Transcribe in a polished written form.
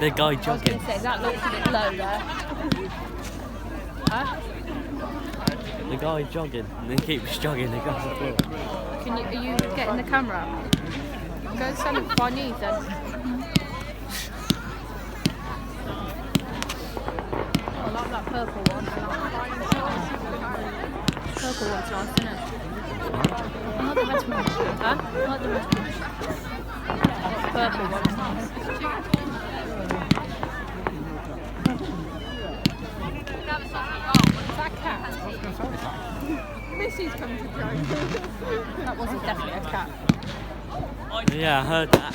The guy I was going jogging. to say, that looks a bit low there. Huh? The guy jogging. And he keeps jogging across the floor. Are you getting the camera? Go and stand up by knees then. I like that purple one. Purple one's nice, isn't it? I like the red one. Huh? I like the red one. Purple one's nice. Is that a cat? Missy's coming to join. That wasn't definitely a cat. Yeah, I heard that.